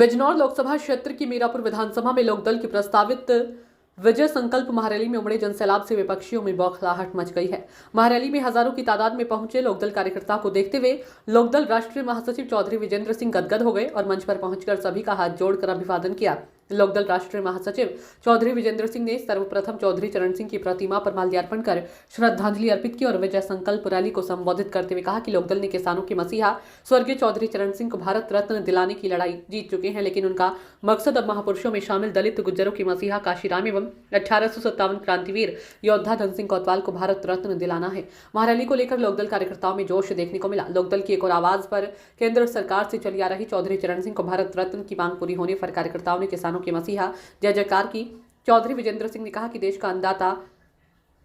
बिजनौर लोकसभा क्षेत्र की मीरापुर विधानसभा में लोकदल की प्रस्तावित विजय संकल्प महारैली में उमड़े जनसैलाब से विपक्षियों में बौखलाहट मच गई है। महारैली में हजारों की तादाद में पहुंचे लोकदल कार्यकर्ताओं को देखते हुए लोकदल राष्ट्रीय महासचिव चौधरी विजेंद्र सिंह गदगद हो गए और मंच पर पहुंचकर सभी का हाथ जोड़कर अभिवादन किया। लोकदल राष्ट्रीय महासचिव चौधरी विजेंद्र सिंह ने सर्वप्रथम चौधरी चरण सिंह की प्रतिमा पर माल्यार्पण कर श्रद्धांजलि अर्पित की और विजय संकल्प रैली को संबोधित करते हुए कहा कि लोकदल ने किसानों के मसीहा स्वर्गीय चौधरी चरण सिंह को भारत रत्न दिलाने की लड़ाई जीत चुके हैं, लेकिन उनका मकसद अब महापुरुषों में शामिल दलित गुज्जरों के मसीहा काशीराम एवं 1857 क्रांतिवीर योद्धा धन सिंह कोतवाल को भारत रत्न दिलाना है। महारैली को लेकर लोकदल कार्यकर्ताओं में जोश देखने को मिला। लोकदल की एक और आवाज पर केंद्र सरकार से चली आ रही चौधरी चरण सिंह को भारत रत्न की मांग पूरी होने पर कार्यकर्ताओं ने किसानों के मसीहा जय जयकार की। चौधरी विजेंद्र सिंह ने कहा कि देश का अन्नदाता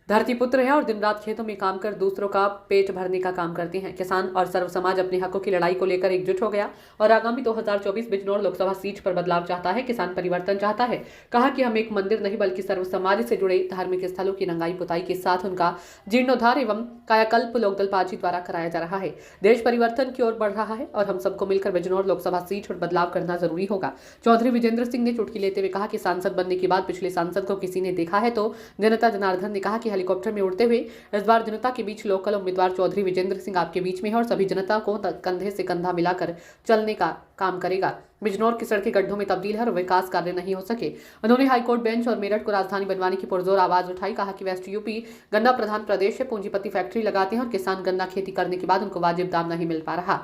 धरती पुत्र है और दिन रात खेतों में काम कर दूसरों का पेट भरने का काम करते हैं। किसान और सर्व समाज अपने हकों की लड़ाई को लेकर एकजुट हो गया और आगामी 2024 बिजनौर लोकसभा सीट पर बदलाव चाहता है। किसान परिवर्तन चाहता है। कहा कि हम एक मंदिर नहीं बल्कि सर्व समाज से जुड़े धार्मिक स्थलों की रंगाई पुताई के साथ उनका जीर्णोद्धार एवं कायाकल्प लोकदल पार्टी द्वारा कराया जा रहा है। देश परिवर्तन की ओर बढ़ रहा है और हम सबको मिलकर बिजनौर लोकसभा सीट पर बदलाव करना जरूरी होगा। चौधरी विजेंद्र सिंह ने चुटकी लेते हुए कहा कि सांसद बनने के बाद पिछले सांसद को किसी ने देखा है तो जनता जनार्दन ने कहा कि हेलीकॉप्टर में उड़ते हुए इस बार जनता के बीच लोकल उम्मीदवार चौधरी विजेंद्र सिंह आपके बीच में है और सभी जनता को कंधे से कंधा मिलाकर चलने का काम करेगा। बिजनौर की सड़कें गड्ढों में तब्दील है और विकास कार्य नहीं हो सके। उन्होंने हाईकोर्ट बेंच और मेरठ को राजधानी बनवाने की पुरजोर आवाज उठाई। कहा कि वेस्ट यूपी गन्ना प्रधान प्रदेश है, पूंजीपति फैक्ट्री लगाते हैं और किसान गन्ना खेती करने के बाद उनको वाजिब दाम नहीं मिल पा रहा।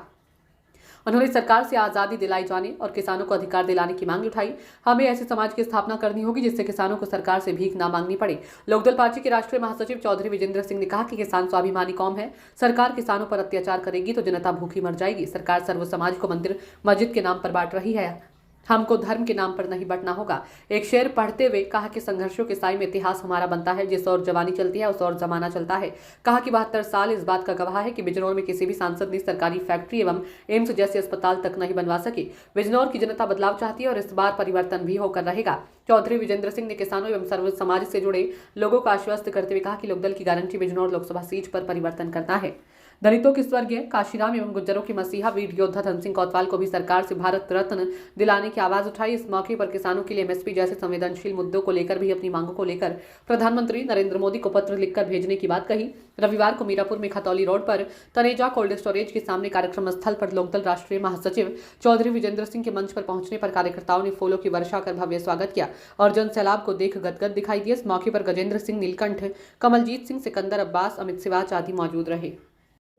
उन्होंने सरकार से आज़ादी दिलाई जाने और किसानों को अधिकार दिलाने की मांग उठाई। हमें ऐसे समाज की स्थापना करनी होगी जिससे किसानों को सरकार से भीख ना मांगनी पड़े। लोकदल पार्टी के राष्ट्रीय महासचिव चौधरी विजेंद्र सिंह ने कहा कि किसान स्वाभिमानी कौम है। सरकार किसानों पर अत्याचार करेगी तो जनता भूखी मर जाएगी। सरकार सर्व समाज को मंदिर मस्जिद के नाम पर बांट रही है। हमको धर्म के नाम पर नहीं बंटना होगा। एक शेर पढ़ते हुए कहा कि संघर्षों के साए में इतिहास हमारा बनता है। जिस और जवानी चलती है उस और जमाना चलता है। कहा कि 72 साल इस बात का गवाह है कि बिजनौर में किसी भी सांसद ने सरकारी फैक्ट्री एवं एम्स जैसे अस्पताल तक नहीं बनवा सके। बिजनौर की जनता बदलाव चाहती है और इस बार परिवर्तन भी होकर रहेगा। चौधरी विजेंद्र सिंह ने किसानों एवं सर्व समाज से जुड़े लोगों को आश्वस्त करते हुए कहा कि लोकदल की गारंटी बिजनौर लोकसभा सीट पर परिवर्तन करना है। दलितों के स्वर्गीय काशीराम एवं गुज्जरों के मसीहा वीर योद्धा धन सिंह कोतवाल को भी सरकार से भारत रत्न दिलाने की आवाज उठाई। इस मौके पर किसानों के लिए एमएसपी जैसे संवेदनशील मुद्दों को लेकर भी अपनी मांगों को लेकर प्रधानमंत्री नरेंद्र मोदी को पत्र लिखकर भेजने की बात कही। रविवार को मीरापुर में खतौली रोड पर तनेजा कोल्ड स्टोरेज के सामने कार्यक्रम स्थल पर लोकदल राष्ट्रीय महासचिव चौधरी विजेंद्र सिंह के मंच पर पहुंचने पर कार्यकर्ताओं ने फूलों की वर्षा कर भव्य स्वागत किया और जनसैलाब को देख गदगद दिखाई दिए। इस मौके पर गजेंद्र सिंह, नीलकंठ, कमलजीत सिंह, सिकंदर अब्बास, अमित सिवाच आदि मौजूद रहे।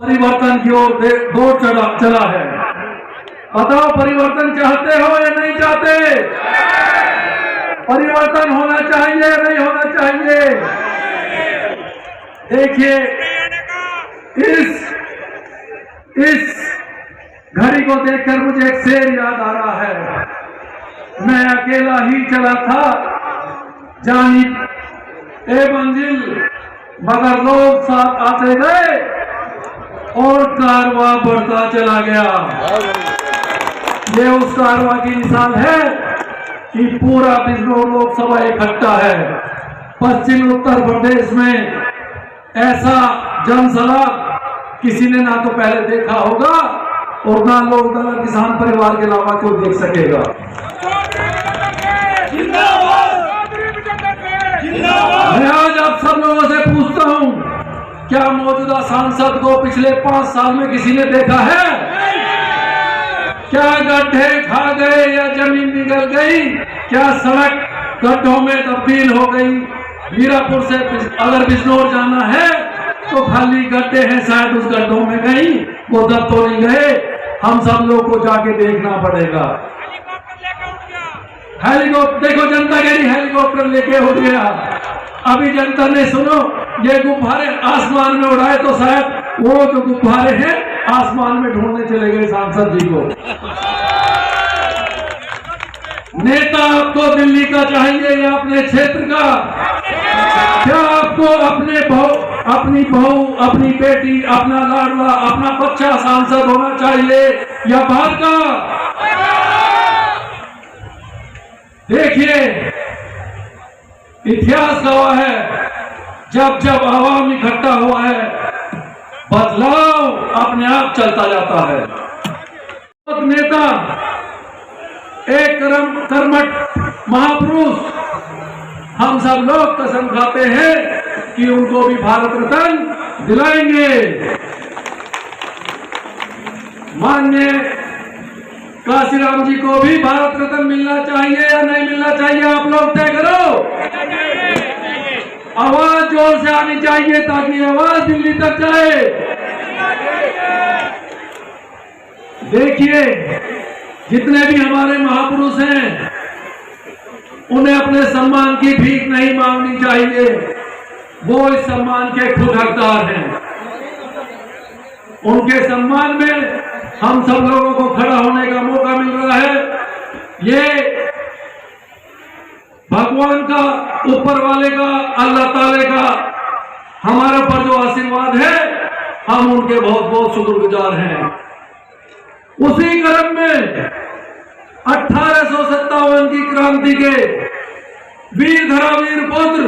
परिवर्तन की ओर दौड़ चला है। बताओ, परिवर्तन चाहते हो या नहीं चाहते? परिवर्तन होना चाहिए या नहीं होना चाहिए? देखिए, इस घड़ी को देखकर मुझे एक शेर याद आ रहा है। मैं अकेला ही चला था जानी ए मंजिल, मगर लोग साथ आते गए और कारवां बढ़ता चला गया। ये उस कारवां की मिसाल है कि पूरा बिजनौर लोकसभा इकट्ठा है। पश्चिम उत्तर प्रदेश में ऐसा जनसैलाब किसी ने ना तो पहले देखा होगा और ना लोकदल किसान परिवार के अलावा कोई देख सकेगा। मैं आज आप सब लोगों से पूछता हूं, क्या मौजूदा सांसद को पिछले 5 साल में किसी ने देखा है? क्या गड्ढे खा गए या जमीन निकल गई? क्या सड़क गड्ढों में तब्दील हो गई? मीरापुर से अगर बिजनौर जाना है तो खाली गड्ढे हैं, शायद उस गड्ढों में कहीं वो दब तो नहीं गए। हम सब लोग को जाके देखना पड़ेगा। हेलीकॉप्टर देखो, जनता कह रही हेलीकॉप्टर लेके उठ गया। अभी जनता ने सुनो, ये गुब्बारे आसमान में उड़ाए तो शायद वो जो गुब्बारे हैं आसमान में ढूंढने चले गए सांसद जी को। नेता आपको दिल्ली का चाहिए या अपने क्षेत्र का? क्या आपको अपनी बहू, अपनी बेटी, अपना लाडला, अपना बच्चा सांसद होना चाहिए या बाहर का? देखिए, इतिहास गवाह है, जब जब आवाम इकट्ठा हुआ है बदलाव अपने आप चलता जाता है। नेता एक कर्मठ महापुरुष हम सब लोग कसम खाते हैं कि उनको भी भारत रत्न दिलाएंगे। माननीय काशीराम जी को भी भारत रत्न मिलना चाहिए या नहीं मिलना चाहिए, आप लोग तय करो। आवाज जोर से आनी चाहिए ताकि आवाज दिल्ली तक जाए। देखिए, जितने भी हमारे महापुरुष हैं उन्हें अपने सम्मान की भीख नहीं मांगनी चाहिए, वो इस सम्मान के खुद हकदार हैं। उनके सम्मान में हम सब लोगों को खड़ा होने का मौका मिल रहा है। ये भगवान का, ऊपर वाले का, अल्लाह ताले का हमारे पर जो आशीर्वाद है, हम उनके बहुत बहुत शुक्रगुजार हैं। उसी क्रम में 1857 की क्रांति के वीर धरावीर पुत्र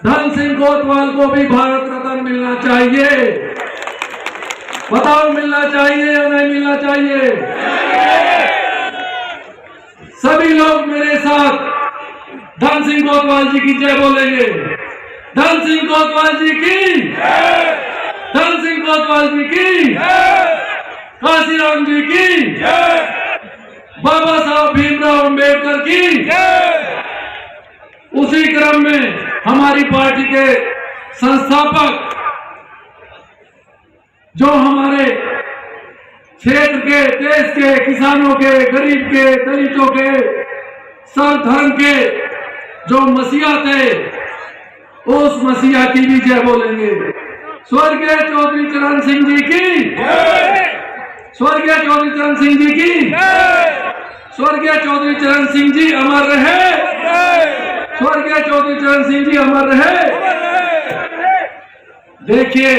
धन सिंह कोतवाल को भी भारत रत्न मिलना चाहिए। बताओ, मिलना चाहिए या नहीं मिलना चाहिए? सभी लोग मेरे साथ धन सिंह कोतवाल जी की जय बोलेंगे। धन सिंह कोतवाल जी की, धन सिंह कोतवाल जी की, काशीराम जी की, बाबा साहब भीमराव अंबेडकर की। उसी क्रम में हमारी पार्टी के संस्थापक, जो हमारे क्षेत्र के, देश के, किसानों के, गरीब के, दलितों के, सब धर्म के जो मसीहा थे, उस मसीहा की भी जय बोलेंगे। स्वर्गीय चौधरी चरण सिंह जी की, स्वर्गीय चौधरी चरण सिंह जी की, स्वर्गीय चौधरी चरण सिंह जी अमर रहे, स्वर्गीय चौधरी चरण सिंह जी अमर रहे। देखिए,